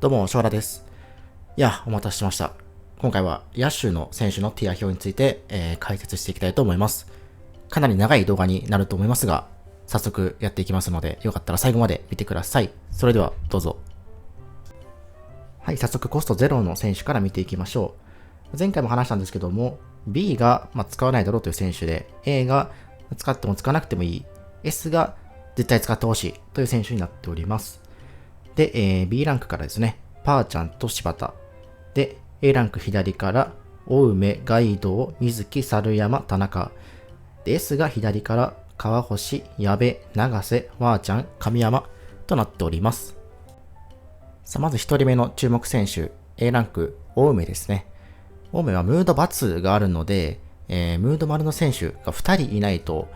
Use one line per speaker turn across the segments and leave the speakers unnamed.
どうも、翔太です。いや、お待たせしました。今回は野手の選手のティア表について、解説していきたいと思います。かなり長い動画になると思いますが、早速やっていきますので、よかったら最後まで見てください。それでは、どうぞ。はい、早速コスト0の選手から見ていきましょう。前回も話したんですけども、B が、使わないだろうという選手で、A が使っても使わなくてもいい、S が絶対使ってほしいという選手になっております。で、B ランクからですね、パーちゃんと柴田。で、A ランク左から、青梅、ガイドウ、水木、猿山、田中。で、S が左から、川星、矢部、長瀬、わーちゃん、神山となっております。さあ、まず1人目の注目選手、A ランク、青梅ですね。青梅はムード×があるので、ムード丸の選手が2人いないと、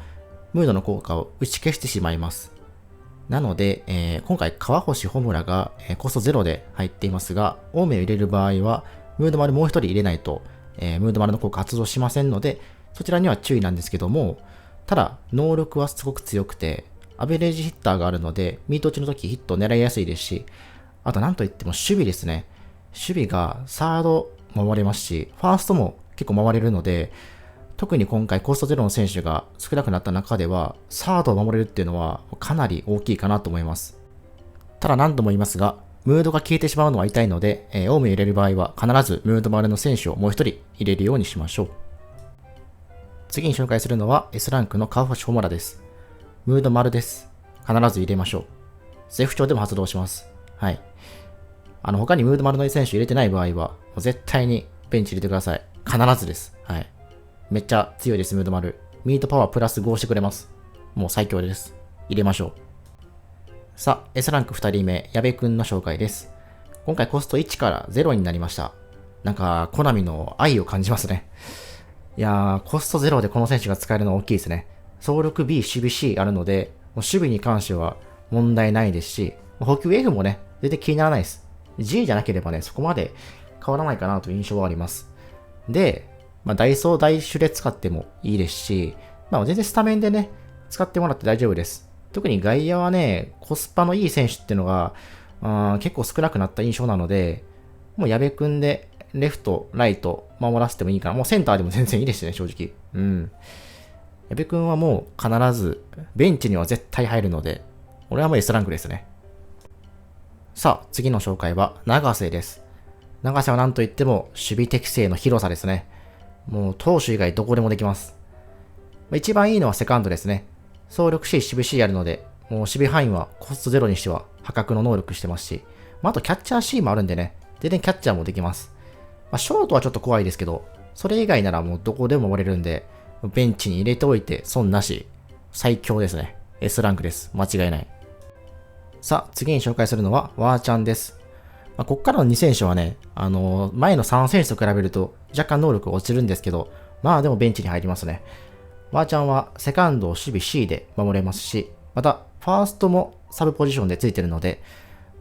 ムードの効果を打ち消してしまいます。なので、今回川星穂村が、コスト0で入っていますが、青梅を入れる場合は、ムード丸もう1人入れないと、ムード丸の効果発動しませんので、そちらには注意なんですけども、ただ、能力はすごく強くて、アベレージヒッターがあるので、ミート打ちの時ヒットを狙いやすいですし、あとなんといっても守備ですね。守備がサード回れますし、ファーストも結構回れるので、特に今回コストゼロの選手が少なくなった中では、サードを守れるっていうのはかなり大きいかなと思います。ただ何度も言いますが、ムードが消えてしまうのは痛いので、青梅入れる場合は必ずムード丸の選手をもう一人入れるようにしましょう。次に紹介するのは S ランクの川星穂村です。ムード丸です。必ず入れましょう。ゼフ長でも発動します。はい。他にムード丸の選手入れてない場合は、もう絶対にベンチ入れてください。必ずです。はい。めっちゃ強いです、ムード丸。ミートパワープラス5してくれます。もう最強です。入れましょう。さあ、S ランク2人目、矢部くんの紹介です。今回コスト1から0になりました。なんか、コナミの愛を感じますね。いやー、コスト0でこの選手が使えるのは大きいですね。総力 B、守備 C あるので、もう守備に関しては問題ないですし、補給 F もね、全然気にならないです。G じゃなければね、そこまで変わらないかなという印象はあります。で、ダイソー大種で使ってもいいですし、全然スタメンでね、使ってもらって大丈夫です。特に外野はね、コスパのいい選手っていうのが、結構少なくなった印象なので、もう矢部くんでレフト、ライト守らせてもいいかな。もうセンターでも全然いいですね、正直。うん。矢部くんはもう必ず、ベンチには絶対入るので、俺はもう S ランクですね。さあ、次の紹介は、長瀬です。長瀬は何と言っても、守備適性の広さですね。もう投手以外どこでもできます。一番いいのはセカンドですね。総力 C、守備 C やるので、もう守備範囲はコスト0にしては破格の能力してますし、あとキャッチャー C もあるんでね、全然キャッチャーもできます。ショートはちょっと怖いですけど、それ以外ならもうどこでも守れるんで、ベンチに入れておいて損なし、最強ですね。S ランクです。間違いない。さあ、次に紹介するのは、ワーちゃんです。こっからの2選手はね、前の3選手と比べると若干能力が落ちるんですけど、でもベンチに入りますね。ワーちゃんはセカンドを守備 C で守れますし、また、ファーストもサブポジションでついてるので、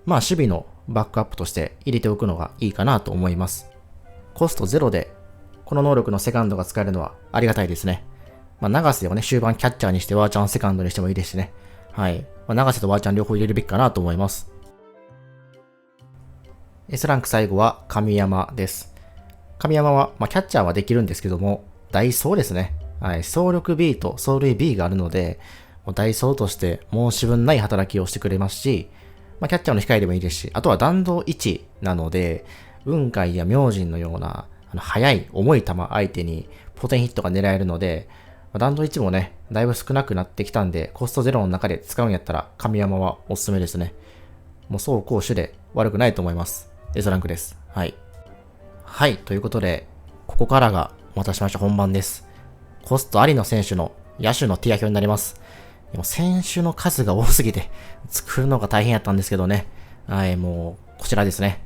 守備のバックアップとして入れておくのがいいかなと思います。コスト0で、この能力のセカンドが使えるのはありがたいですね。長瀬をね、終盤キャッチャーにしてワーちゃんセカンドにしてもいいですしね。はい。長瀬とワーちゃん両方入れるべきかなと思います。S ランク最後は神山です。神山は、キャッチャーはできるんですけども、ダイソーですね。はい。走力 B と走塁 B があるので、ダイソーとして申し分ない働きをしてくれますし、キャッチャーの控えでもいいですし、あとは弾道1なので、雲海や明神のような、速い重い球相手にポテンヒットが狙えるので、弾道1もね、だいぶ少なくなってきたんで、コスト0の中で使うんやったら、神山はおすすめですね。もう走攻守で悪くないと思います。S ランクです。はい。はい。ということで、ここからがお待たせしました本番です。コストありの選手の野手のティア表になります。でも選手の数が多すぎて作るのが大変やったんですけどね。はい。もう、こちらですね。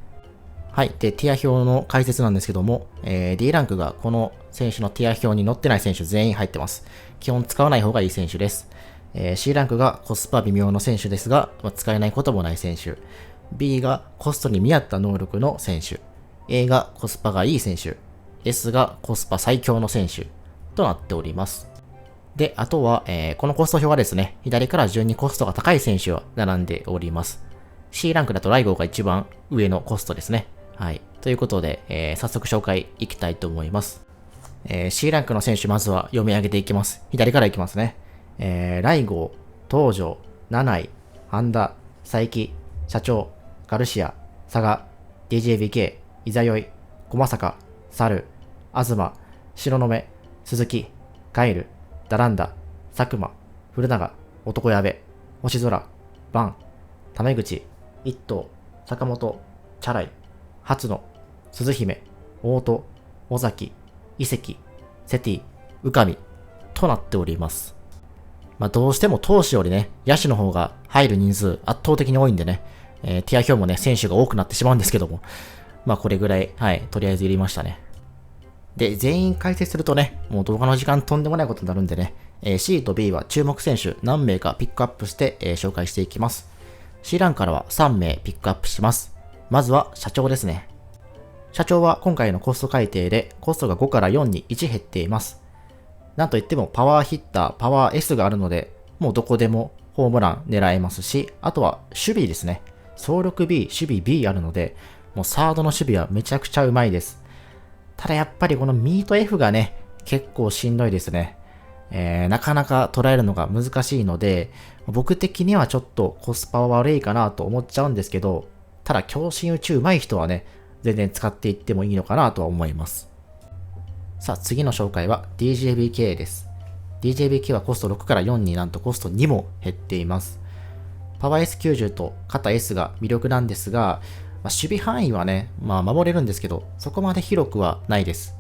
はい。で、ティア表の解説なんですけども、D ランクがこの選手のティア表に載ってない選手全員入ってます。基本使わない方がいい選手です。C ランクがコスパ微妙の選手ですが、使えないこともない選手。B がコストに見合った能力の選手。A がコスパがいい選手。S がコスパ最強の選手となっております。で、あとは、このコスト表はですね、左から順にコストが高い選手は並んでおります。C ランクだとライゴが一番上のコストですね。はい。ということで、早速紹介いきたいと思います。C ランクの選手まずは読み上げていきます。左からいきますね。ライゴ、東条、七井、半田、佐伯、社長、ガルシア、佐賀、DJBK、イザヨイ、駒坂、猿、東、白目、鈴木、ガイル、ダランダ、佐久間、古長、男矢部、星空、バン、タメ口、一頭、坂本、チャライ、初野、鈴姫、大戸、尾崎、伊関、セティ、宇上となっております。どうしても投手よりね、野手の方が入る人数圧倒的に多いんでね、ティア表もね、選手が多くなってしまうんですけども、これぐらい、はい、とりあえず入れましたね。で、全員解説するとね、もう動画の時間とんでもないことになるんでね、C と B は注目選手何名かピックアップして、紹介していきます。C ランからは3名ピックアップします。まずは社長ですね。社長は今回のコスト改定でコストが5から4に1減っています。なんといってもパワーヒッター、パワー S があるので、もうどこでもホームラン狙えますし、あとは守備ですね。走力 B、守備 B あるので、もうサードの守備はめちゃくちゃうまいです。ただやっぱりこのミート F がね、結構しんどいですね。なかなか捉えるのが難しいので、僕的にはちょっとコスパは悪いかなと思っちゃうんですけど、ただ強振打ちうまい人はね、全然使っていってもいいのかなとは思います。さあ次の紹介は DJBK です。DJBK はコスト6から4になんとコスト2も減っています。パワー S90 と肩 S が魅力なんですが、守備範囲はね、守れるんですけど、そこまで広くはないです。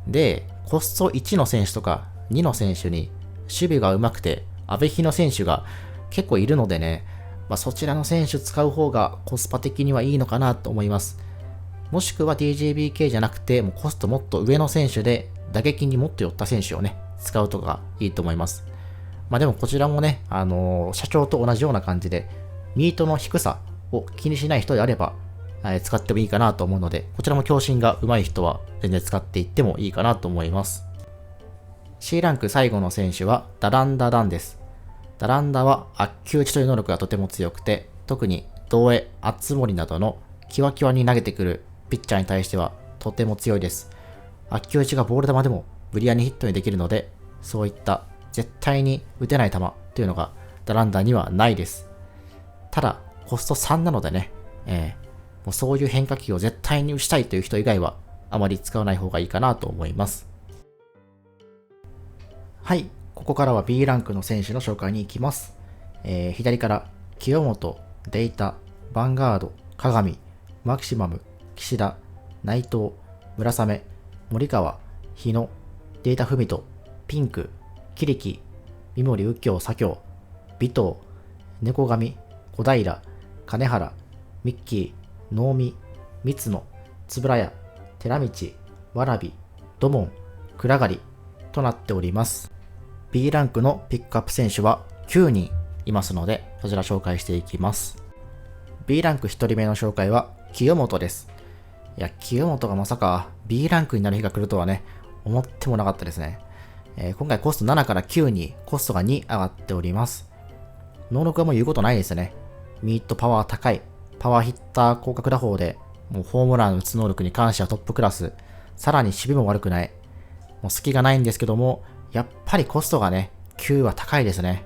で、コスト1の選手とか2の選手に守備が上手くて、阿部比の選手が結構いるのでね、そちらの選手使う方がコスパ的にはいいのかなと思います。もしくは DJBK じゃなくて、もうコストもっと上の選手で、打撃にもっと寄った選手をね、使うとかいいと思います。でもこちらもね、社長と同じような感じで、ミートの低さを気にしない人であれば、使ってもいいかなと思うので、こちらも強振が上手い人は全然使っていってもいいかなと思います。C ランク最後の選手はダランダダンです。ダランダは悪球打ちという能力がとても強くて、特に道江、熱森などのキワキワに投げてくるピッチャーに対してはとても強いです。悪球打ちがボール球でもブリアにヒットにできるので、そういった絶対に打てない球というのがダランダにはないです。ただ、コスト3なのでね、もうそういう変化球を絶対に打ちたいという人以外はあまり使わない方がいいかなと思います。はい、ここからは B ランクの選手の紹介に行きます。左から清本、デイタ、ヴァンガード、鏡、マキシマム、岸田、内藤、村雨、森川、日野、データ文人、ピンク、キリキ、三森右京左京、尾藤、猫神、小平、金原、ミッキー、能見、三野、円谷、寺道、わらび、土門、暗がりとなっております。B ランクのピックアップ選手は9人いますので、そちら紹介していきます。B ランク1人目の紹介は清本です。いや、清本がまさか B ランクになる日が来るとはね、思ってもなかったですね。今回コスト7から9にコストが2上がっております。能力はもう言うことないですね。ミートパワー高い、パワーヒッター広角打法で、もうホームラン打つ能力に関してはトップクラス、さらに守備も悪くない。もう隙がないんですけども、やっぱりコストがね、9は高いですね。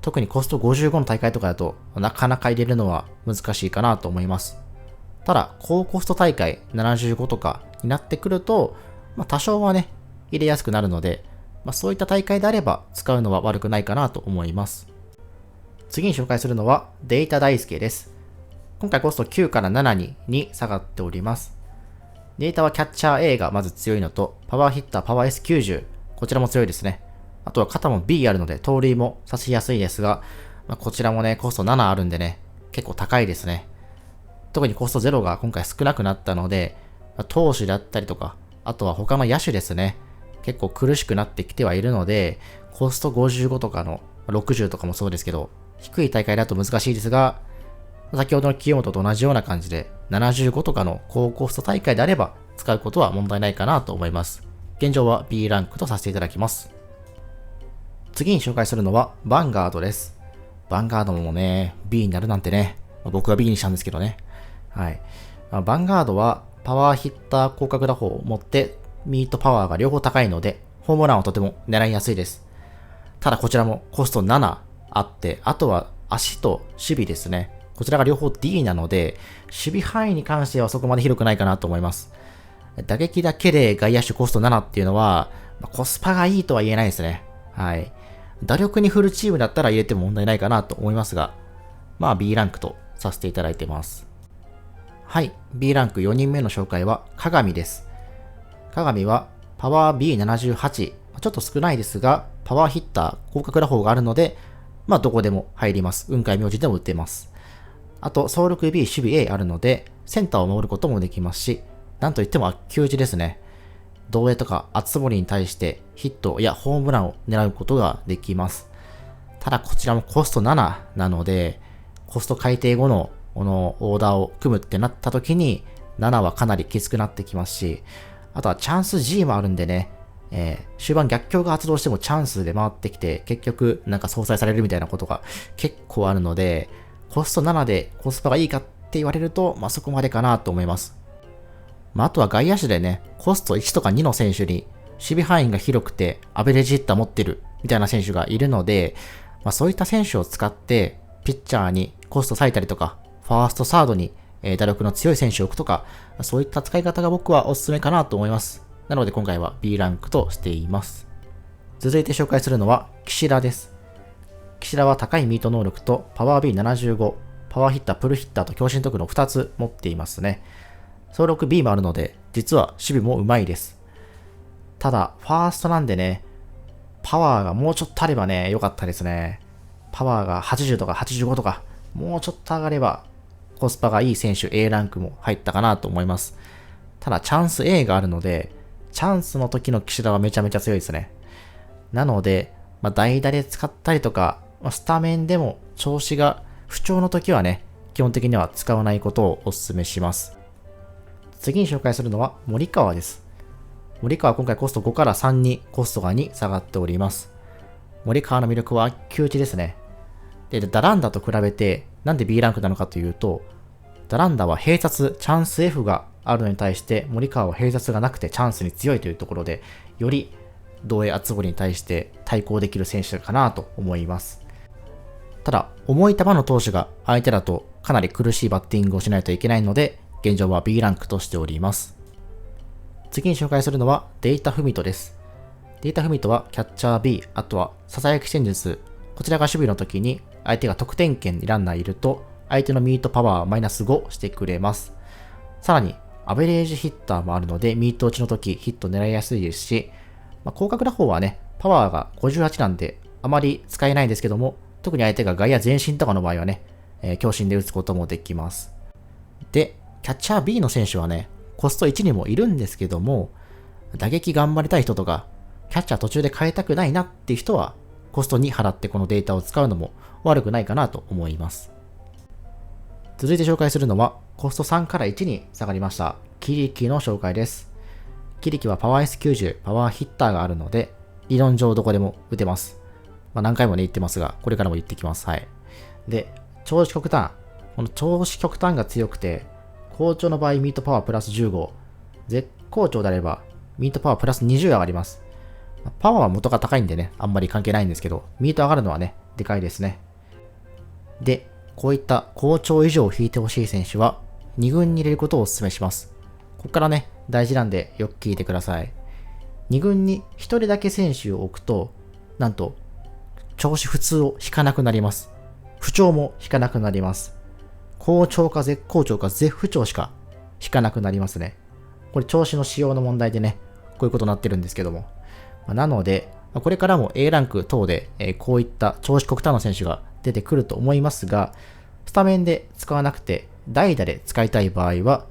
特にコスト55の大会とかだと、なかなか入れるのは難しいかなと思います。ただ、高コスト大会75とかになってくると、多少はね、入れやすくなるので、そういった大会であれば使うのは悪くないかなと思います。次に紹介するのは、データ大輔です。今回コスト9から7に下がっております。データはキャッチャー A がまず強いのと、パワーヒッターパワー S90、こちらも強いですね。あとは肩も B あるので盗塁も刺しやすいですが、こちらもね、コスト7あるんでね、結構高いですね。特にコスト0が今回少なくなったので、投手だったりとか、あとは他の野手ですね。結構苦しくなってきてはいるので、コスト55とかの60とかもそうですけど、低い大会だと難しいですが、先ほどの清本と同じような感じで、75とかの高コスト大会であれば使うことは問題ないかなと思います。現状は B ランクとさせていただきます。次に紹介するのはヴァンガードです。ヴァンガードもね、B になるなんてね、僕が B にしたんですけどね。はい。ヴァンガードはパワーヒッター広角打法を持ってミートパワーが両方高いので、ホームランはとても狙いやすいです。ただこちらもコスト7あって、あとは足と守備ですね。こちらが両方 D なので、守備範囲に関してはそこまで広くないかなと思います。打撃だけで外野手コスト7っていうのは、コスパがいいとは言えないですね。はい。打力に振るチームだったら入れても問題ないかなと思いますが、B ランクとさせていただいてます。はい。B ランク4人目の紹介は、鏡です。鏡はパワー B78。ちょっと少ないですが、パワーヒッター、広角打法があるので、どこでも入ります。雲海明神でも打ってます。あと、走力 B、守備 A あるので、センターを守ることもできますし、なんといっても球打ですね。同営とか熱森に対してヒットやホームランを狙うことができます。ただこちらもコスト7なので、コスト改定後のこのオーダーを組むってなった時に、7はかなりきつくなってきますし、あとはチャンス G もあるんでね、終盤逆境が発動してもチャンスで回ってきて、結局なんか相殺されるみたいなことが結構あるので、コスト7でコスパがいいかって言われると、そこまでかなと思います。あとは外野手でね、コスト1とか2の選手に守備範囲が広くてアベレージヒッター持ってるみたいな選手がいるので、そういった選手を使ってピッチャーにコスト割いたりとか、ファーストサードに打力の強い選手を置くとか、そういった使い方が僕はおすすめかなと思います。なので今回は B ランクとしています。続いて紹介するのは岸田です。岸田は高いミート能力とパワー B75、パワーヒッター、プルヒッターと強心特の2つ持っていますね。走力 B もあるので、実は守備もうまいです。ただ、ファーストなんでね、パワーがもうちょっとあればね、良かったですね。パワーが80とか85とか、もうちょっと上がれば、コスパがいい選手 A ランクも入ったかなと思います。ただ、チャンス A があるので、チャンスの時の岸田はめちゃめちゃ強いですね。なので、代打で使ったりとか、スタメンでも調子が不調の時はね、基本的には使わないことをお勧めします。次に紹介するのは森川です。森川は今回コスト5から3にコストが2下がっております。森川の魅力は球打ちですね。で、ダランダと比べてなんで B ランクなのかというと、ダランダは併殺、チャンス F があるのに対して森川は併殺がなくてチャンスに強いというところで、より同営厚堀に対して対抗できる選手かなと思います。ただ、重い球の投手が相手だとかなり苦しいバッティングをしないといけないので、現状は B ランクとしております。次に紹介するのはデイタフミトです。デイタフミトはキャッチャー B、あとはささやき戦術。こちらが守備の時に相手が得点圏にランナーいると、相手のミートパワーマイナス5してくれます。さらに、アベレージヒッターもあるので、ミート打ちの時ヒット狙いやすいですし、広角打法はね、パワーが58なんで、あまり使えないんですけども、特に相手が外野前進とかの場合はね、強心で打つこともできます。で、キャッチャー B の選手はね、コスト1にもいるんですけども、打撃頑張りたい人とか、キャッチャー途中で変えたくないなっていう人は、コスト2払ってこのデータを使うのも悪くないかなと思います。続いて紹介するのは、コスト3から1に下がりました、キリキの紹介です。キリキはパワー S90、パワーヒッターがあるので、理論上どこでも打てます。何回もね言ってますが、これからも言ってきます。はい。で、調子極端。この調子極端が強くて、好調の場合ミートパワープラス15、絶好調であればミートパワープラス20上がります。パワーは元が高いんでね、あんまり関係ないんですけど、ミート上がるのはね、でかいですね。で、こういった好調以上を引いてほしい選手は、2軍に入れることをお勧めします。ここからね、大事なんでよく聞いてください。2軍に1人だけ選手を置くと、なんと、調子普通を引かなくなります。不調も引かなくなります。好調か絶好調か絶不調しか引かなくなりますね。これ調子の仕様の問題でね、こういうことになってるんですけども。なので、これからも A ランク等で、こういった調子極端な選手が出てくると思いますが、スタメンで使わなくて代打で使いたい場合は、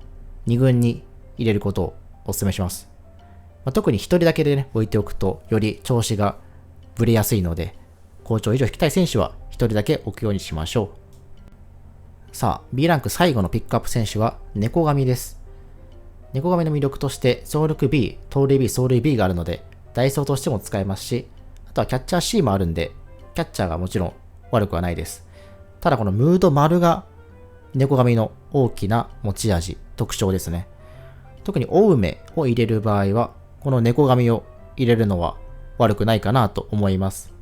2軍に入れることをお勧めします。特に1人だけでね、置いておくと、より調子がブレやすいので、好調以上引きたい選手は1人だけ置くようにしましょう。さあ、B ランク最後のピックアップ選手は猫神です。猫神の魅力として走力 B、盗塁 B、走塁 B があるので、ダイソーとしても使えますし、あとはキャッチャー C もあるんで、キャッチャーがもちろん悪くはないです。ただこのムード丸が猫髪の大きな持ち味、特徴ですね。特に青梅を入れる場合は、この猫髪を入れるのは悪くないかなと思います。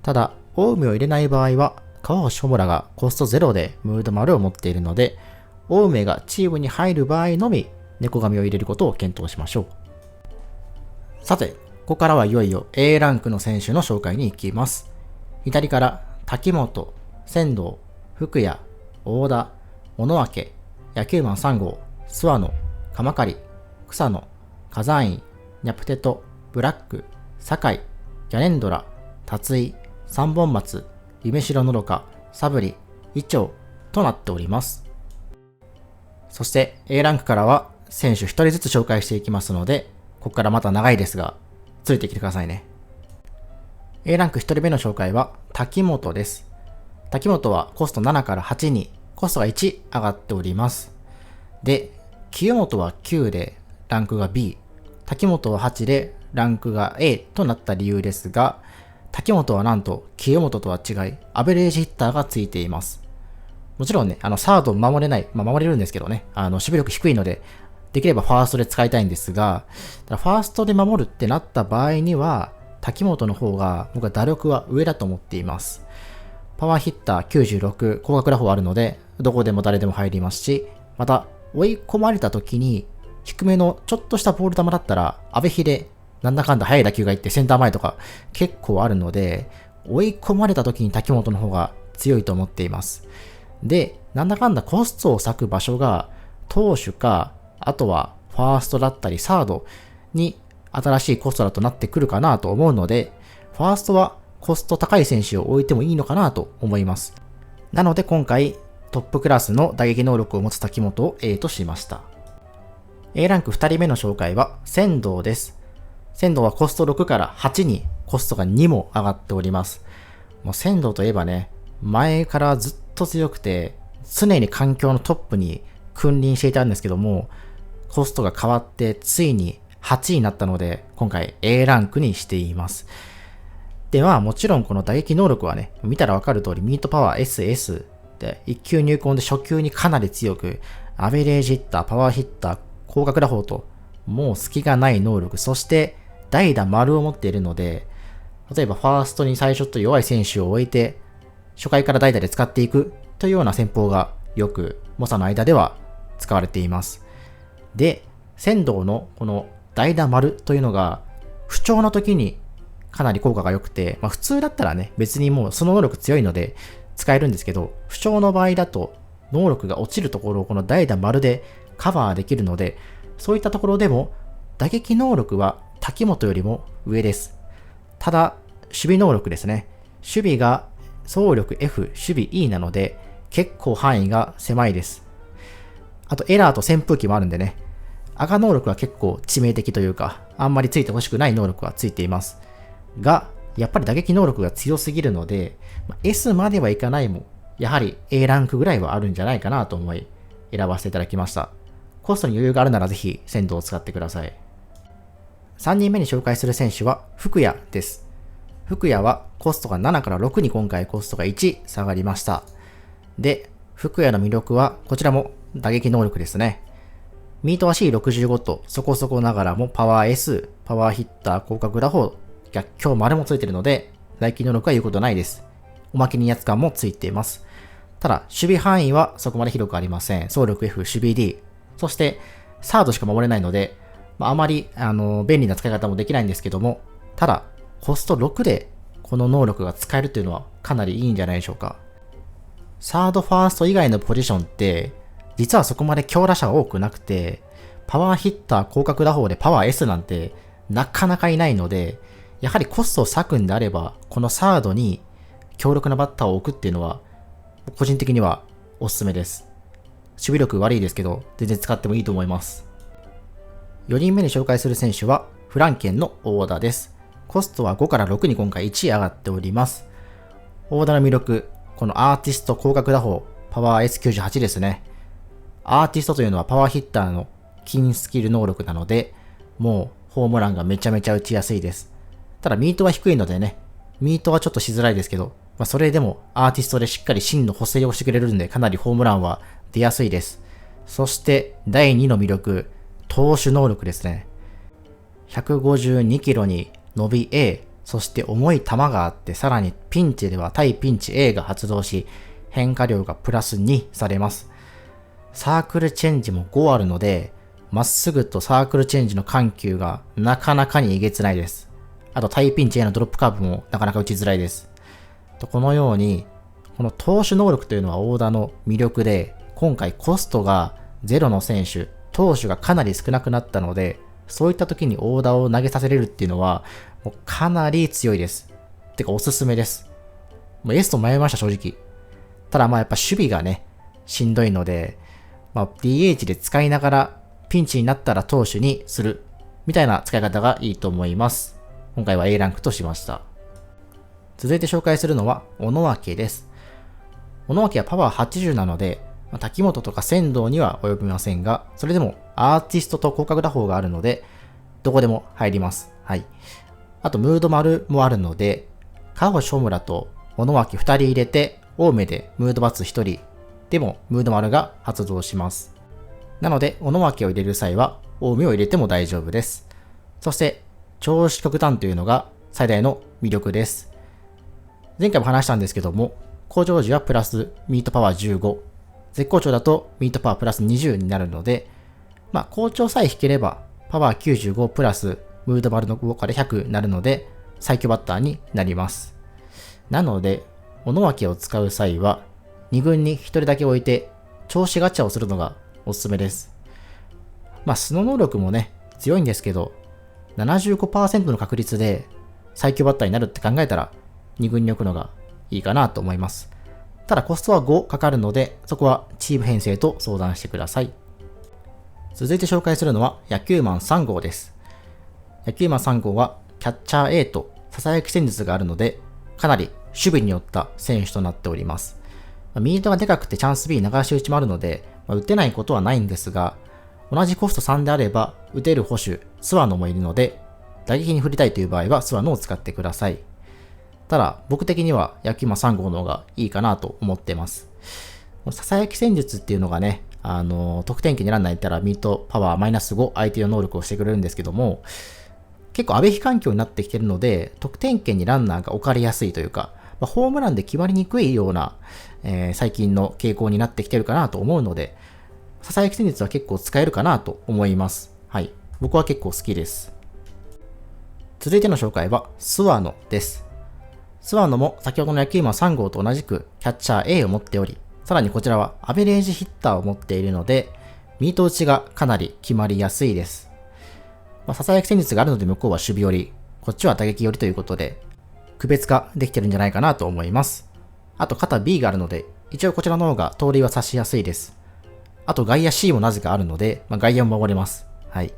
ただ、青梅を入れない場合は、川星穂村がコストゼロでムード丸を持っているので、青梅がチームに入る場合のみ猫髪を入れることを検討しましょう。さて、ここからはいよいよ A ランクの選手の紹介に行きます。左から滝本、仙道、福谷、大田、小野分、野球マン3号、諏訪野、鎌刈、草野、火山院、ニャプテト、ブラック、酒井、ギャネンドラ、達井、三本松、夢城のどか、サブリ、イチョウとなっております。そして A ランクからは選手1人ずつ紹介していきますので、ここからまた長いですが、ついてきてくださいね。A ランク1人目の紹介は滝本です。滝本はコスト7から8にコストが1上がっております。で、清本は9でランクが B、滝本は8でランクが A となった理由ですが、滝本はなんと清本とは違い、アベレージヒッターがついています。もちろんね、サード守れない、守れるんですけどね、守備力低いので、できればファーストで使いたいんですが、ただファーストで守るってなった場合には、滝本の方が僕は打力は上だと思っています。パワーヒッター96、高額打法あるので、どこでも誰でも入りますし、また、追い込まれた時に、低めのちょっとしたボール球だったら、阿部秀、なんだかんだ速い打球がいってセンター前とか結構あるので、追い込まれた時に滝本の方が強いと思っています。で、なんだかんだコストを割く場所が、投手か、あとはファーストだったりサードに新しいコストだとなってくるかなと思うので、ファーストはコスト高い選手を置いてもいいのかなと思います。なので今回トップクラスの打撃能力を持つ滝本を A としました。A ランク2人目の紹介は仙道です。仙道はコスト6から8にコストが2も上がっております。もう仙道といえばね、前からずっと強くて常に環境のトップに君臨していたんですけども、コストが変わってついに8位になったので、今回 A ランクにしています。では、もちろんこの打撃能力はね、見たらわかる通りミートパワー SS で1球入魂で初球にかなり強く、アベレージヒッター、パワーヒッター、高額打法と、もう隙がない能力、そして代打丸を持っているので、例えばファーストに最初と弱い選手を置いて、初回から代打で使っていくというような戦法がよく猛者の間では使われています。で、仙道のこの代打丸というのが不調の時にかなり効果が良くて、普通だったらね、別にもうその能力強いので使えるんですけど、不調の場合だと能力が落ちるところをこの代打丸でカバーできるので、そういったところでも打撃能力は滝本よりも上です。ただ、守備能力ですね。守備が走力 F、守備 E なので結構範囲が狭いです。あとエラーと扇風機もあるんでね、赤能力は結構致命的というか、あんまりついてほしくない能力はついています。が、やっぱり打撃能力が強すぎるので、S まではいかないも、やはり A ランクぐらいはあるんじゃないかなと思い、選ばせていただきました。コストに余裕があるならぜひ、仙道を使ってください。3人目に紹介する選手は、福谷です。福谷はコストが7から6に今回コストが1下がりました。で、福谷の魅力は、こちらも打撃能力ですね。ミートは C65 とそこそこながらもパワー S、パワーヒッター、広角打法、逆境丸もついているので、打撃能力は言うことないです。おまけに威圧感もついています。ただ、守備範囲はそこまで広くありません。走力 F、守備 D。そして、サードしか守れないので、あまり、便利な使い方もできないんですけども、ただ、コスト6でこの能力が使えるというのはかなりいいんじゃないでしょうか。サード、ファースト以外のポジションって、実はそこまで強打者が多くなくて、パワーヒッター、広角打法でパワー S なんてなかなかいないので、やはりコストを割くんであれば、このサードに強力なバッターを置くっていうのは、個人的にはおすすめです。守備力悪いですけど、全然使ってもいいと思います。4人目に紹介する選手は、フランケンの大田です。コストは5から6に今回1上がっております。大田の魅力、このアーティスト広角打法、パワー S98 ですね。アーティストというのはパワーヒッターの金スキル能力なので、もうホームランがめちゃめちゃ打ちやすいです。ただミートは低いのでね、ミートはちょっとしづらいですけど、それでもアーティストでしっかり芯の補正をしてくれるんで、かなりホームランは出やすいです。そして第2の魅力、投手能力ですね。152キロに伸び A、そして重い球があって、さらにピンチでは対ピンチ A が発動し、変化量がプラス2されます。サークルチェンジも5あるので、まっすぐとサークルチェンジの緩急がなかなかにえげつないです。あと対ピンチ A のドロップカーブもなかなか打ちづらいです。このように、この投手能力というのは大田の魅力で、今回コストがゼロの選手、投手がかなり少なくなったので、そういった時に大田を投げさせれるっていうのは、もうかなり強いです。てかおすすめです。もうエースと迷いました正直。ただやっぱ守備がね、しんどいので、DH で使いながらピンチになったら投手にするみたいな使い方がいいと思います。今回は A ランクとしました。続いて紹介するのは小野脇です。小野脇はパワー80なので、滝本とか仙道には及びませんが、それでもアーティストと広角打法があるので、どこでも入ります。はい。あとムード丸もあるので、川越正村と小野脇2人入れて、青梅でムードバツ1人でもムード丸が発動します。なので、小野脇を入れる際は、青梅を入れても大丈夫です。そして、調子極端というのが最大の魅力です。前回も話したんですけども、好調時はプラスミートパワー15、絶好調だとミートパワープラス20になるので、好調さえ引ければ、パワー95プラスムード丸の効果で100になるので、最強バッターになります。なので、小野脇を使う際は、2軍に1人だけ置いて、調子ガチャをするのがおすすめです。素の能力もね、強いんですけど、75% の確率で最強バッターになるって考えたら、2軍に置くのがいいかなと思います。ただコストは5かかるので、そこはチーム編成と相談してください。続いて紹介するのは野球マン3号です。野球マン3号はキャッチャー A と囁き戦術があるので、かなり守備によった選手となっております。ミートがでかくてチャンス B 流し打ちもあるので、打てないことはないんですが、同じコスト3であれば、打てる捕手、スワノもいるので、打撃に振りたいという場合はスワノを使ってください。ただ、僕的には野球マン3号の方がいいかなと思ってます。囁き戦術っていうのがね、得点圏にランナーいたらミートパワーマイナス5相手の能力をしてくれるんですけども、結構阿部比環境になってきてるので、得点圏にランナーが置かれやすいというか、ホームランで決まりにくいような、最近の傾向になってきてるかなと思うので、囁き戦術は結構使えるかなと思います。はい。僕は結構好きです。続いての紹介は、スワノです。スワノも先ほどの野球マン3号と同じくキャッチャー A を持っており、さらにこちらはアベレージヒッターを持っているので、ミート打ちがかなり決まりやすいです。囁き戦術があるので向こうは守備寄り、こっちは打撃寄りということで、区別化できてるんじゃないかなと思います。あと肩 B があるので、一応こちらの方が盗塁は刺しやすいです。あと外野 C もなぜかあるので、外野も守れます。はい。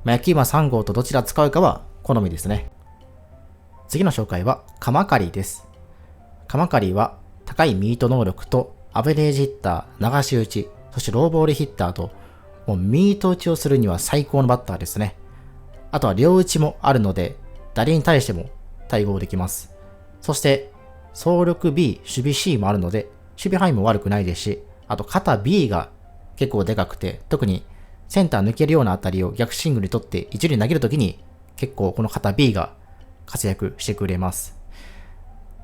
野球マン3号とどちら使うかは好みですね。次の紹介はカマカリです。カマカリは高いミート能力とアベレージヒッター、流し打ち、そしてローボールヒッターと、もうミート打ちをするには最高のバッターですね。あとは両打ちもあるので、打理に対しても対応できます。そして、走力 B、守備 C もあるので、守備範囲も悪くないですし、あと肩 B が結構でかくて、特にセンター抜けるようなあたりを逆シングルに取って一塁に投げるときに、結構この肩 B が活躍してくれます。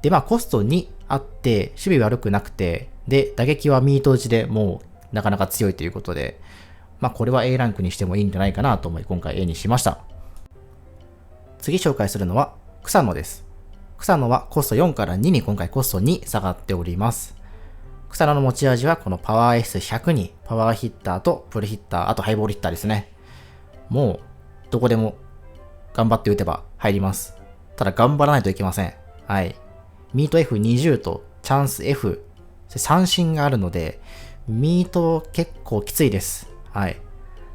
で、コスト2あって、守備悪くなくて、で、打撃はミート打ちでもうなかなか強いということで、これは A ランクにしてもいいんじゃないかなと思い、今回 A にしました。次紹介するのは草野です。草野はコスト4から2に今回コスト2下がっております。草野の持ち味はこのパワー S100 にパワーヒッターとプルヒッター、あとハイボールヒッターですね。もうどこでも頑張って打てば入ります。ただ頑張らないといけません。はい。ミート F20 とチャンス F、三振があるので、ミート結構きついです。はい。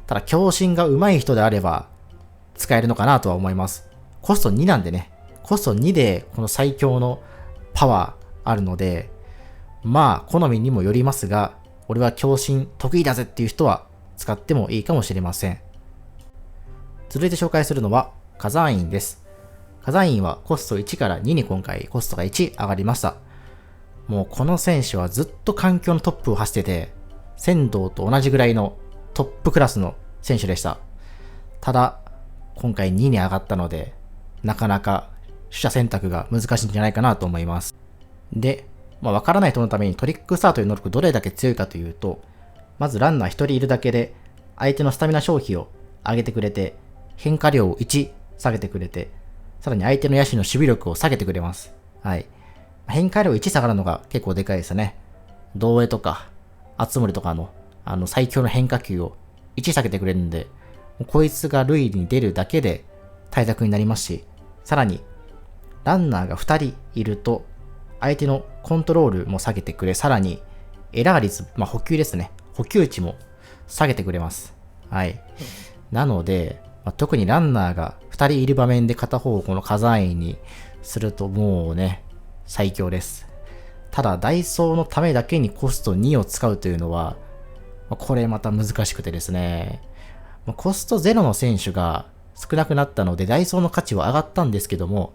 ただ強振が上手い人であれば使えるのかなとは思います。コスト2なんでね。コスト2でこの最強のパワーあるので、好みにもよりますが、俺は強振得意だぜっていう人は使ってもいいかもしれません。続いて紹介するのは火山院です。火山院はコスト1から2に今回コストが1上がりました。もうこの選手はずっと環境のトップを走ってて、仙道と同じぐらいのトップクラスの選手でした。ただ、今回2に上がったので、なかなか取捨選択が難しいんじゃないかなと思います。で、わからない人のためにトリックスターという能力どれだけ強いかというと、まずランナー1人いるだけで相手のスタミナ消費を上げてくれて、変化量を1下げてくれて、さらに相手の野手の守備力を下げてくれます。はい。変化量1下がるのが結構でかいですね。道江とか、熱森とかの、最強の変化球を1下げてくれるんで、こいつが塁に出るだけで対策になりますし、さらに、ランナーが2人いると、相手のコントロールも下げてくれ、さらに、エラー率、補給ですね。補給値も下げてくれます。はい。なので、特にランナーが2人いる場面で片方をこの火山院にするともうね、最強です。ただ、ダイソーのためだけにコスト2を使うというのは、これまた難しくてですね、コスト0の選手が少なくなったので、ダイソーの価値は上がったんですけども、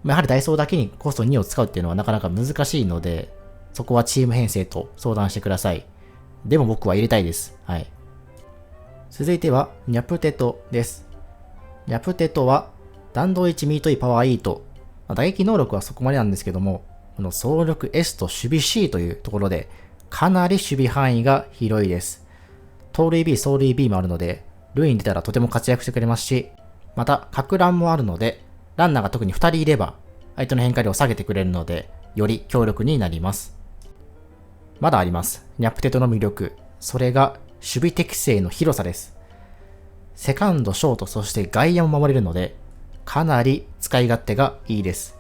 やはりダイソーだけにコスト2を使うっていうのはなかなか難しいので、そこはチーム編成と相談してください。でも僕は入れたいです。はい。続いては、ニャプテトです。ニャプテトは、弾道1ミートイパワー E と、打撃能力はそこまでなんですけども、この走力 S と守備 C というところで、かなり守備範囲が広いです。盗塁 B、走塁 B もあるので、塁に出たらとても活躍してくれますし、また、格乱もあるので、ランナーが特に2人いれば、相手の変化量を下げてくれるので、より強力になります。まだあります。ニャプテトの魅力。それが、守備適性の広さです。セカンド、ショート、そして外野も守れるので、かなり使い勝手がいいです。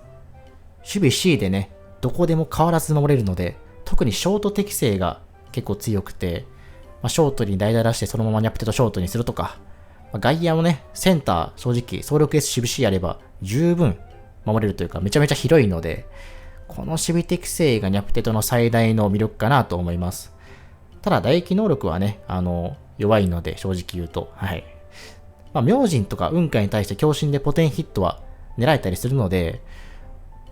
守備 C でね、どこでも変わらず守れるので、特にショート適性が結構強くて、ショートに代打出してそのままニャプテトショートにするとか、外野もね、センター、正直、走力 S 守備 C やれば十分守れるというか、めちゃめちゃ広いので、この守備適性がニャプテトの最大の魅力かなと思います。ただ、打撃能力はね、弱いので、正直言うと、はい。明神とか雲海に対して強振でポテンヒットは狙えたりするので、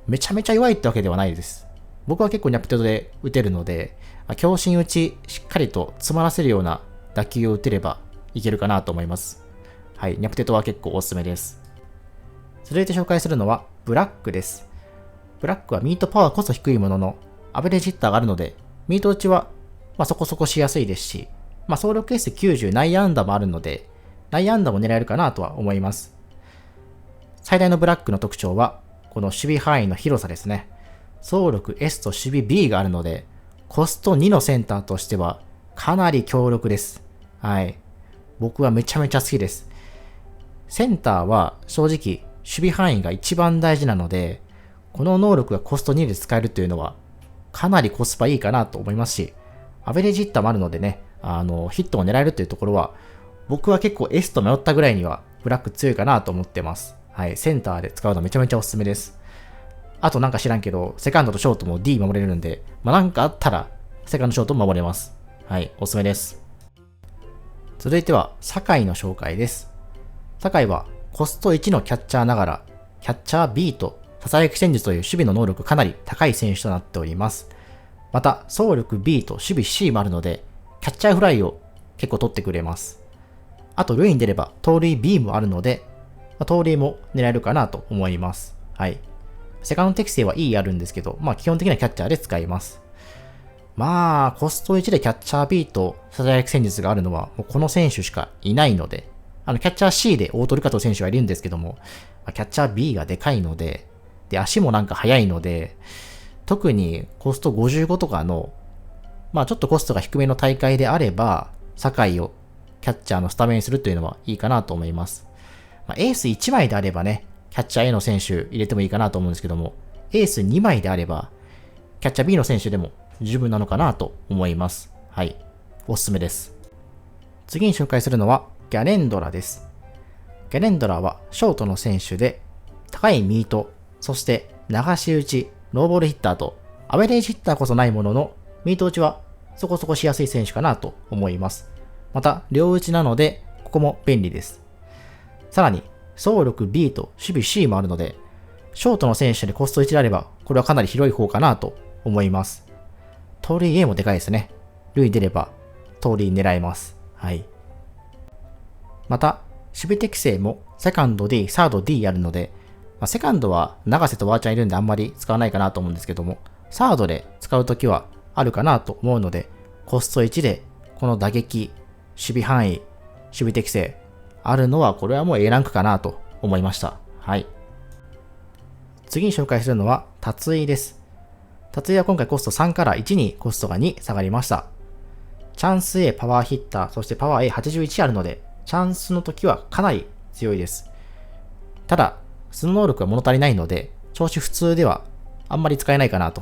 めちゃめちゃ弱いってわけではないです。僕は結構ニャプテトで打てるので、強振打ちしっかりと詰まらせるような打球を打てればいけるかなと思います。はい、ニャプテトは結構おすすめです。続いて紹介するのはブラックです。ブラックはミートパワーこそ低いものの、アベレージヒッターがあるので、ミート打ちはそこそこしやすいですし、走力 S90 内野安打もあるので、内野安打も狙えるかなとは思います。最大のブラックの特徴は、この守備範囲の広さですね。走力 S と守備 B があるので、コスト2のセンターとしてはかなり強力です。はい。僕はめちゃめちゃ好きです。センターは正直守備範囲が一番大事なので、この能力がコスト2で使えるというのはかなりコスパいいかなと思いますし、アベレージヒッターもあるのでね、ヒットを狙えるというところは、僕は結構 S と迷ったぐらいにはブラック強いかなと思ってます。はい。センターで使うのめちゃめちゃおすすめです。あとなんか知らんけど、セカンドとショートも D 守れるんで、なんかあったら、セカンドショートも守れます。はい。おすすめです。続いては、酒井の紹介です。酒井は、コスト1のキャッチャーながら、キャッチャー B と、支え起戦術という守備の能力かなり高い選手となっております。また、走力 B と守備 C もあるので、キャッチャーフライを結構取ってくれます。あと、塁に出れば、盗塁 B もあるので、盗塁も狙えるかなと思います。はい。セカンド適性は E あるんですけど、基本的にはキャッチャーで使います。コスト1でキャッチャー B と支え戦術があるのは、もうこの選手しかいないので、キャッチャー C で大鳥加藤選手はいるんですけども、キャッチャー B がでかいので、足もなんか速いので、特にコスト55とかの、ちょっとコストが低めの大会であれば、酒井をキャッチャーのスタメンにするというのはいいかなと思います。エース1枚であればね、キャッチャー A の選手入れてもいいかなと思うんですけども、エース2枚であれば、キャッチャー B の選手でも十分なのかなと思います。はい。おすすめです。次に紹介するのは、ギャレンドラです。ギャレンドラはショートの選手で、高いミート、そして流し打ち、ノーボールヒッターと、アベレージヒッターこそないものの、ミート打ちはそこそこしやすい選手かなと思います。また、両打ちなので、ここも便利です。さらに、走力 B と守備 C もあるので、ショートの選手でコスト1であれば、これはかなり広い方かなと思います。盗塁 A もでかいですね。塁出れば盗塁狙えます。はい。また、守備適性もセカンド D、サード D あるので、セカンドは長瀬とワーちゃんいるんであんまり使わないかなと思うんですけども、サードで使うときはあるかなと思うので、コスト1でこの打撃、守備範囲、守備適性あるのはこれはもう A ランクかなと思いました。はい。次に紹介するのは達井です。達井は今回コスト3から1にコストが2下がりました。チャンス A パワーヒッター、そしてパワー A81 あるので、チャンスの時はかなり強いです。ただ、その能力は物足りないので、調子普通ではあんまり使えないかなと。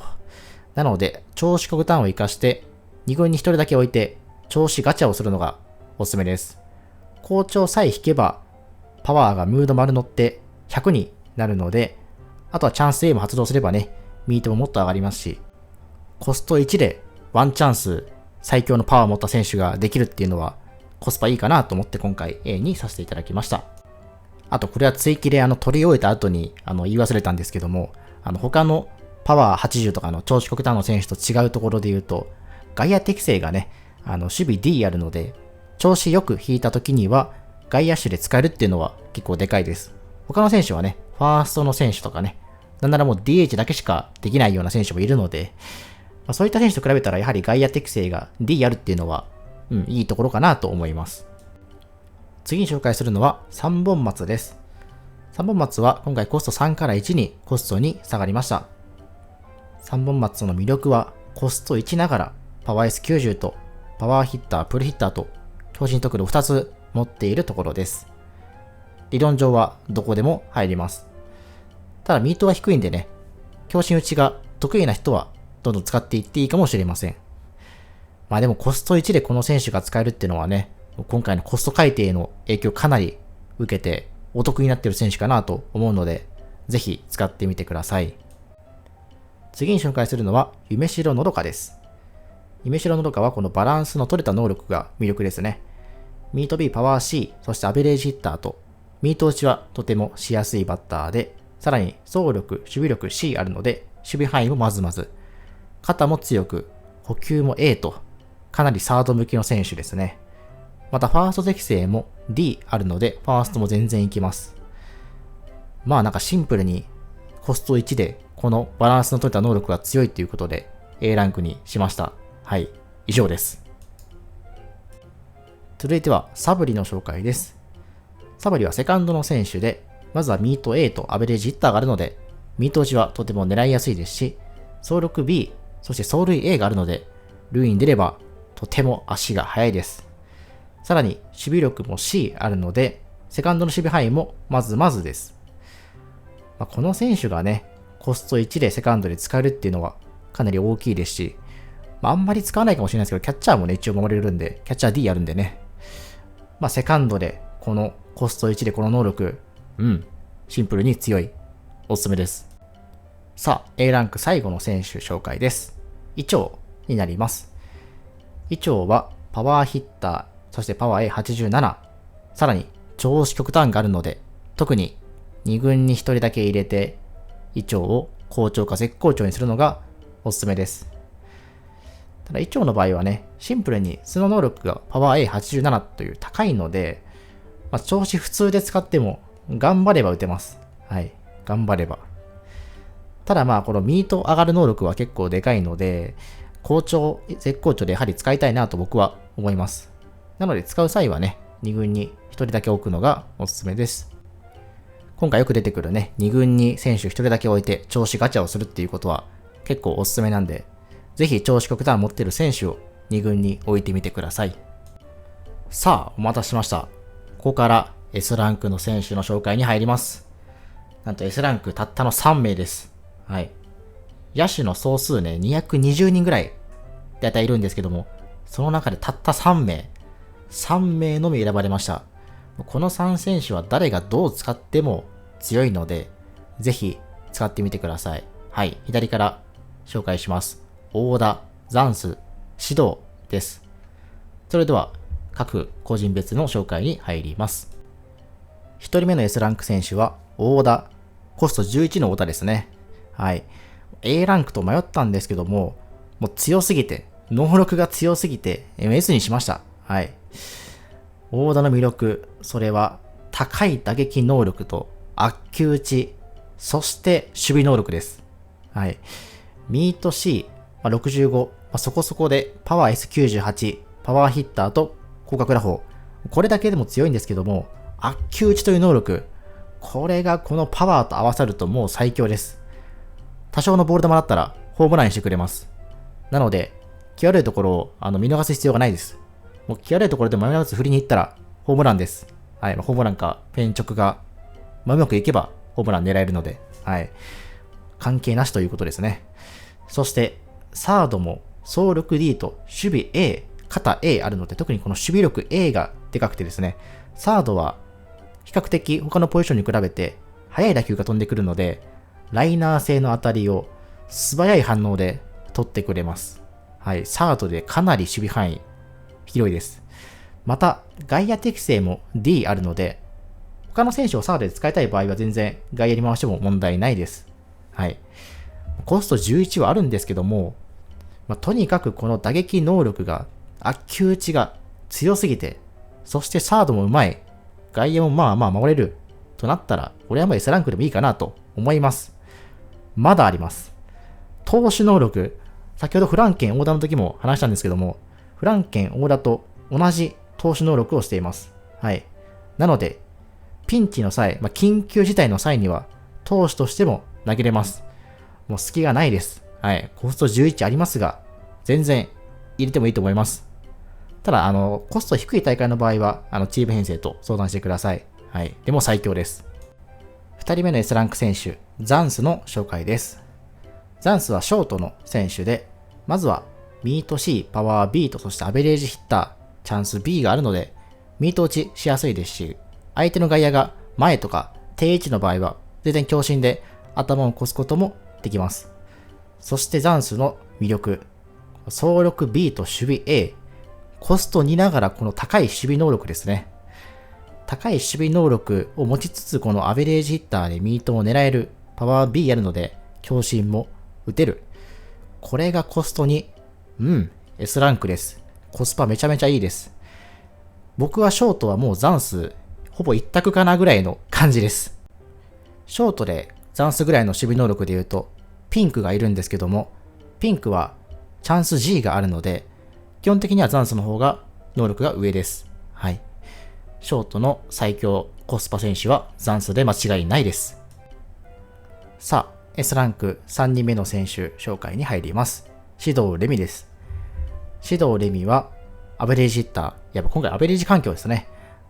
なので、調子極端を活かして、2軍に1人だけ置いて、調子ガチャをするのがおすすめです。好調さえ引けば、パワーがムード丸乗って100になるので、あとはチャンス A も発動すればね、ミートももっと上がりますし、コスト1でワンチャンス最強のパワーを持った選手ができるっていうのはコスパいいかなと思って今回 A にさせていただきました。あとこれは追記で取り終えた後に言い忘れたんですけども、他のパワー80とかの調子極端の選手と違うところで言うと、外野適性がね、守備 D あるので、調子よく引いた時には外野手で使えるっていうのは結構でかいです。他の選手はね、ファーストの選手とかね、なんならもう DH だけしかできないような選手もいるので、そういった選手と比べたらやはり外野適性が D あるっていうのは、いいところかなと思います。次に紹介するのは3本松です。3本松は今回コスト3から1にコスト2下がりました。3本松の魅力はコスト1ながらパワー S90 とパワーヒッター、プルヒッターと強振特度2つ持っているところです。理論上はどこでも入ります。ただミートは低いんでね、強振打ちが得意な人はどんどん使っていっていいかもしれません。でもコスト1でこの選手が使えるっていうのはね、今回のコスト改定の影響かなり受けてお得になっている選手かなと思うので、ぜひ使ってみてください。次に紹介するのは夢城のどかです。夢城のどかはこのバランスの取れた能力が魅力ですね。ミート B パワー C、そしてアベレージヒッターと、ミート打ちはとてもしやすいバッターで、さらに走力、守備力 C あるので、守備範囲もまずまず、肩も強く、補給も A と、かなりサード向きの選手ですね。またファースト適性も D あるので、ファーストも全然いきます。なんかシンプルにコスト1でこのバランスの取れた能力が強いということで A ランクにしました。はい、以上です。続いてはサブリの紹介です。サブリはセカンドの選手で、まずはミート A とアベレージヒッターがあるので、ミート打ちはとても狙いやすいですし、走力 B、そして走塁 A があるので、塁に出ればとても足が速いです。さらに守備力も C あるので、セカンドの守備範囲もまずまずです。この選手がね、コスト1でセカンドで使えるっていうのはかなり大きいですし、あんまり使わないかもしれないですけど、キャッチャーもね、一応守れるんで、キャッチャー D あるんでね。セカンドでこのコスト1でこの能力、シンプルに強い。おすすめです。さあ、A ランク最後の選手紹介です。イチョウになります。イチョウはパワーヒッター、そしてパワー A87、さらに調子極端があるので、特に2軍に1人だけ入れて、イチョウを好調か絶好調にするのがおすすめです。ただイチョウの場合はね、シンプルにその能力がパワー A87 という高いので、調子普通で使っても頑張れば打てます。はい、頑張れば。ただこのミート上がる能力は結構でかいので、好調、絶好調でやはり使いたいなと僕は思います。なので使う際はね、2軍に1人だけ置くのがおすすめです。今回よく出てくるね、2軍に選手1人だけ置いて調子ガチャをするっていうことは結構おすすめなんで、ぜひ調子極端を持っている選手を2軍に置いてみてください。さあ、お待たせしました。ここから S ランクの選手の紹介に入ります。なんと S ランクたったの3名です。はい。野手の総数ね、220人ぐらいだいたいいるんですけども、その中でたった3名のみ選ばれました。この3選手は誰がどう使っても強いので、ぜひ使ってみてください。はい、左から紹介します。大田、ザンス、指導です。それでは各個人別の紹介に入ります。1人目の S ランク選手は、大田。コスト11の大田ですね。はい。A ランクと迷ったんですけども、もう強すぎて、能力が強すぎて MS にしました。はい。大田の魅力、それは高い打撃能力と悪球打ち、そして守備能力です。はい。ミート C65、そこそこでパワー S98、パワーヒッターと広角打法。これだけでも強いんですけども、悪球打ちという能力、これがこのパワーと合わさるともう最強です。多少のボール球だったらホームランにしてくれます。なので、際どいところを見逃す必要がないです。もう際どいところで迷わず振りに行ったらホームランです。はい、ホームランかペン直が、うまくいけばホームラン狙えるので、はい。関係なしということですね。そして、サードも走力 D と守備 A、肩 A あるので、特にこの守備力 A がでかくてですね、サードは比較的他のポジションに比べて速い打球が飛んでくるので、ライナー性の当たりを素早い反応で取ってくれます。はい、サードでかなり守備範囲広いです。また、外野適性も D あるので、他の選手をサードで使いたい場合は全然外野に回しても問題ないです。はい。コスト11はあるんですけども、とにかくこの打撃能力が、悪球打ちが強すぎて、そしてサードもうまい、外野もまあまあ守れるとなったら、俺はもう S ランクでもいいかなと思います。まだあります。投手能力、先ほどフランケン・オーダーの時も話したんですけども、フランケン・オーダーと同じ投手能力をしています。はい。なので、ピンチの際、緊急事態の際には、投手としても投げれます。もう隙がないです。はい。コスト11ありますが、全然入れてもいいと思います。ただ、コスト低い大会の場合は、チーム編成と相談してください。はい。でも最強です。2人目の S ランク選手、ザンスの紹介です。ザンスはショートの選手で、まずはミート C、パワー B とそしてアベレージヒッター、チャンス B があるので、ミート打ちしやすいですし、相手の外野が前とか定位置の場合は、全然強振で頭を越すこともできます。そしてザンスの魅力、走力 B と守備 A、コスト2ながらこの高い守備能力ですね。高い守備能力を持ちつつ、このアベレージヒッターでミートを狙えるパワー B やるので、強振も打てる。これがコスト2。S ランクです。コスパめちゃめちゃいいです。僕はショートはもうザンス、ほぼ一択かなぐらいの感じです。ショートでザンスぐらいの守備能力で言うと、ピンクがいるんですけども、ピンクはチャンス G があるので、基本的にはザンスの方が能力が上です。はい。ショートの最強コスパ選手はザンスで間違いないです。さあ、S ランク3人目の選手紹介に入ります。シドーレミです。シドーレミはアベレージヒッター、やっぱ今回アベレージ環境ですね。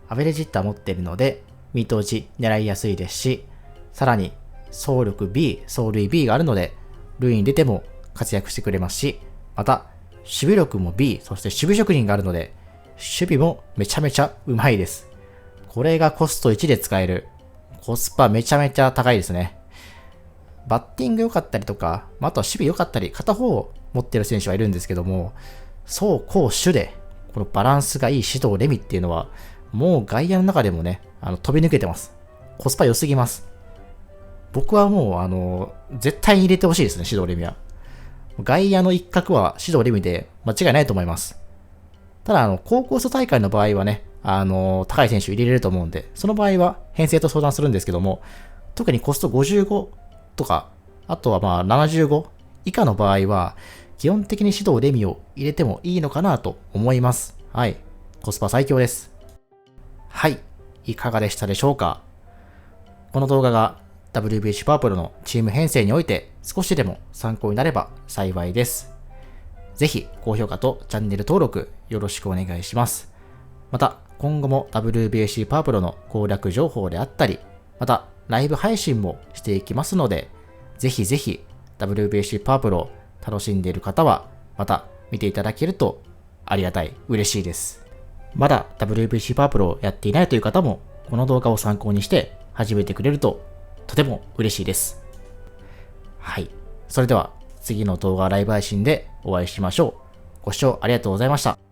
アベレージヒッター持っているので、ミート打ち狙いやすいですし、さらに走力 B、走塁 B があるので、塁に出ても活躍してくれますし、また守備力も B、そして守備職人があるので、守備もめちゃめちゃうまいです。これがコスト1で使える。コスパめちゃめちゃ高いですね。バッティング良かったりとか、あとは守備良かったり、片方を持ってる選手はいるんですけども、走攻守で、このバランスがいい指導レミっていうのは、もう外野の中でもね、飛び抜けてます。コスパ良すぎます。僕はもう、絶対に入れてほしいですね、指導レミは。外野の一角は指導レミで間違いないと思います。ただ、高校生大会の場合はね、高い選手入れれると思うんで、その場合は編成と相談するんですけども、特にコスト55とか、あとは75以下の場合は、基本的に指導レミを入れてもいいのかなと思います。はい。コスパ最強です。はい。いかがでしたでしょうか？この動画が WBC パープルのチーム編成において少しでも参考になれば幸いです。ぜひ高評価とチャンネル登録よろしくお願いします。また今後も WBC パープルの攻略情報であったり、またライブ配信もしていきますので、ぜひぜひ WBC パープルを楽しんでいる方はまた見ていただけるとありがたい、嬉しいです。まだ WBC パープルをやっていないという方もこの動画を参考にして始めてくれるととても嬉しいです。はい。それでは次の動画ライブ配信でお会いしましょう。ご視聴ありがとうございました。